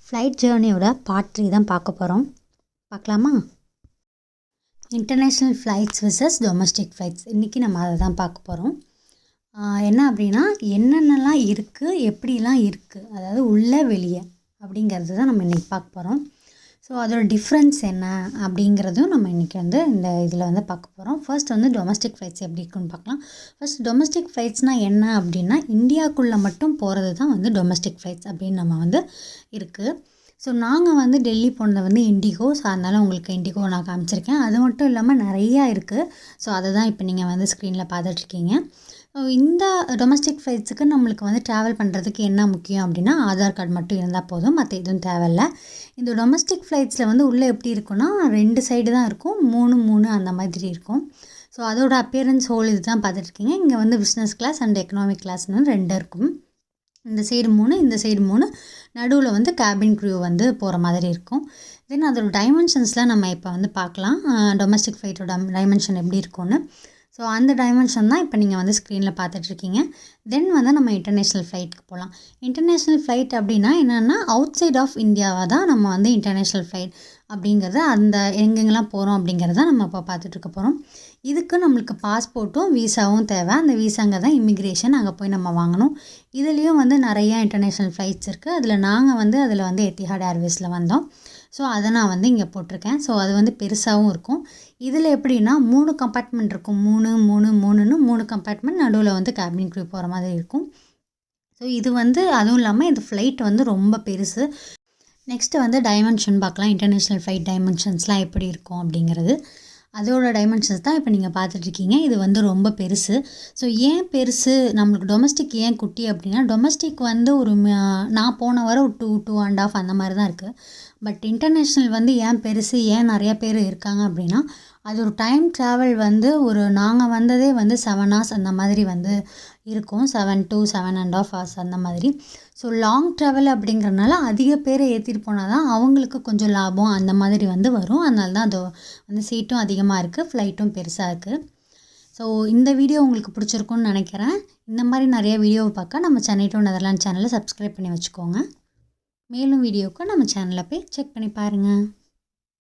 Flight ஜேர்னியோட part 3 தான் பார்க்க போகிறோம். பார்க்கலாமா? International flights versus domestic flights. இன்றைக்கி நம்ம அதை தான் பார்க்க போகிறோம். என்ன அப்படின்னா, என்னென்னலாம் இருக்குது, எப்படிலாம் இருக்குது, அதாவது உள்ளே வெளியே அப்படிங்கிறது தான் நம்ம இன்றைக்கி பார்க்க போகிறோம். ஸோ அதோட டிஃப்ரென்ஸ் என்ன அப்படிங்கிறதும் நம்ம இன்றைக்கி இந்த இதில் பார்க்க போகிறோம். ஃபர்ஸ்ட் டொமஸ்டிக் ஃப்ளைட்ஸ் எப்படி இருக்குன்னு பார்க்கலாம். ஃபர்ஸ்ட் டொமஸ்டிக் ஃப்ளைட்ஸ்னால் என்ன அப்படின்னா, இந்தியாவுக்குள்ளே மட்டும் போகிறது தான் டொமஸ்டிக் ஃப்ளைட்ஸ் அப்படின்னு நம்ம இருக்குது. ஸோ நாங்கள் டெல்லி போனது இண்டிகோ. ஸோ அதனால் உங்களுக்கு இண்டிகோ நான் காமிச்சிருக்கேன். அது மட்டும் இல்லாமல் நிறையா இருக்குது. ஸோ அதை தான் இப்போ நீங்கள் ஸ்க்ரீனில் பார்த்துட்ருக்கீங்க. ஸோ இந்த டொமஸ்டிக் ஃப்ளைட்ஸுக்கு நம்மளுக்கு ட்ராவல் பண்ணுறதுக்கு என்ன முக்கியம் அப்படின்னா, ஆதார் கார்டு மட்டும் இருந்தால் போதும், மற்ற எதுவும் தேவையில்ல. இந்த டொமஸ்டிக் ஃப்ளைட்ஸில் உள்ளே எப்படி இருக்குன்னா, 2 சைடு தான் இருக்கும், 3 அந்த மாதிரி இருக்கும். ஸோ அதோட அப்பியரன்ஸ் ஹோல் இது தான் பார்த்துட்ருக்கீங்க. இங்கே பிஸ்னஸ் கிளாஸ் அண்ட் எக்கனாமிக் கிளாஸ்னு 2 இருக்கும். இந்த சைடு 3, இந்த சைடு 3, நடுவில் கேபின் க்ரூ போகிற மாதிரி இருக்கும். தென் அதோட டைமென்ஷன்ஸ்லாம் நம்ம இப்போ பார்க்கலாம். டொமஸ்டிக் ஃப்ளைட்டோட டைமென்ஷன் எப்படி இருக்கும்னு. ஸோ அந்த டைமென்ஷன் தான் இப்போ நீங்கள் ஸ்க்ரீனில் பார்த்துட்ருக்கீங்க. தென் நம்ம இன்டர்நேஷ்னல் ஃப்ளைட்டுக்கு போகலாம். இன்டர்நேஷ்னல் ஃப்ளைட் அப்படின்னா என்னென்னா, அவுட் சைட் ஆஃப் இந்தியாவை தான் நம்ம இன்டர்நேஷ்னல் ஃப்ளைட் அப்படிங்கிறது, அந்த எங்கெங்கெல்லாம் போகிறோம் அப்படிங்கிறத நம்ம இப்போ பார்த்துட்ருக்க போகிறோம். இதுக்கு நம்மளுக்கு பாஸ்போர்ட்டும் விசாவும் தேவை. அந்த விசாங்க தான் இமிக்ரேஷன், அங்கே போய் நம்ம வாங்கணும். இதுலேயும் நிறையா இன்டர்நேஷ்னல் ஃப்ளைட்ஸ் இருக்குது. அதில் நாங்கள் அதில் எத்திஹாட் ஏர்வேஸில் வந்தோம். ஸோ அதை நான் இங்கே போட்டிருக்கேன். ஸோ அது பெருசாகவும் இருக்கும். இதில் எப்படின்னா 3 கம்பார்ட்மெண்ட் இருக்கும். 3 கம்பார்ட்மெண்ட், நடுவில் கேபின் க்ரூ போகிற மாதிரி இருக்கும். ஸோ இது அதுவும் இல்லாமல் இந்த ஃப்ளைட் ரொம்ப பெருசு. நெக்ஸ்ட்டு டைமென்ஷன் பார்க்கலாம். இன்டர்நேஷ்னல் ஃப்ளைட் டைமென்ஷன்ஸ்லாம் எப்படி இருக்கும் அப்படிங்கிறது, அதோட டைமென்ஷன்ஸ் தான் இப்போ நீங்கள் பார்த்துட்ருக்கீங்க. இது ரொம்ப பெருசு. ஸோ ஏன் பெருசு, நம்மளுக்கு டொமஸ்டிக் ஏன் குட்டி அப்படின்னா, டொமஸ்டிக் ஒரு நான் போன வர ஒரு 2.5 அந்த மாதிரி தான் இருக்குது. பட் இன்டர்நேஷ்னல் ஏன் பெருசு, ஏன் நிறையா பேர் இருக்காங்க அப்படின்னா, அது ஒரு டைம் ட்ராவல் ஒரு நாங்கள் வந்ததே 7 hours அந்த மாதிரி இருக்கும். 7 to 7.5 hours அந்த மாதிரி. ஸோ லாங் ட்ராவல் அப்படிங்கிறனால அதிக பேரை ஏற்றிட்டு போனால் தான் அவங்களுக்கு கொஞ்சம் லாபம் அந்த மாதிரி வரும். அதனால தான் அது சீட்டும் அதிகமாக இருக்குது, ஃப்ளைட்டும் பெருசாக இருக்குது. ஸோ இந்த வீடியோ உங்களுக்கு பிடிச்சிருக்குன்னு நினைக்கிறேன். இந்த மாதிரி நிறைய வீடியோவை பார்க்க நம்ம சென்னை டு நெதர்லாண்ட் சேனலை சப்ஸ்கிரைப் பண்ணி வச்சுக்கோங்க. மேலும் வீடியோவுக்கு நம்ம சேனலை போய் செக் பண்ணி பாருங்கள்.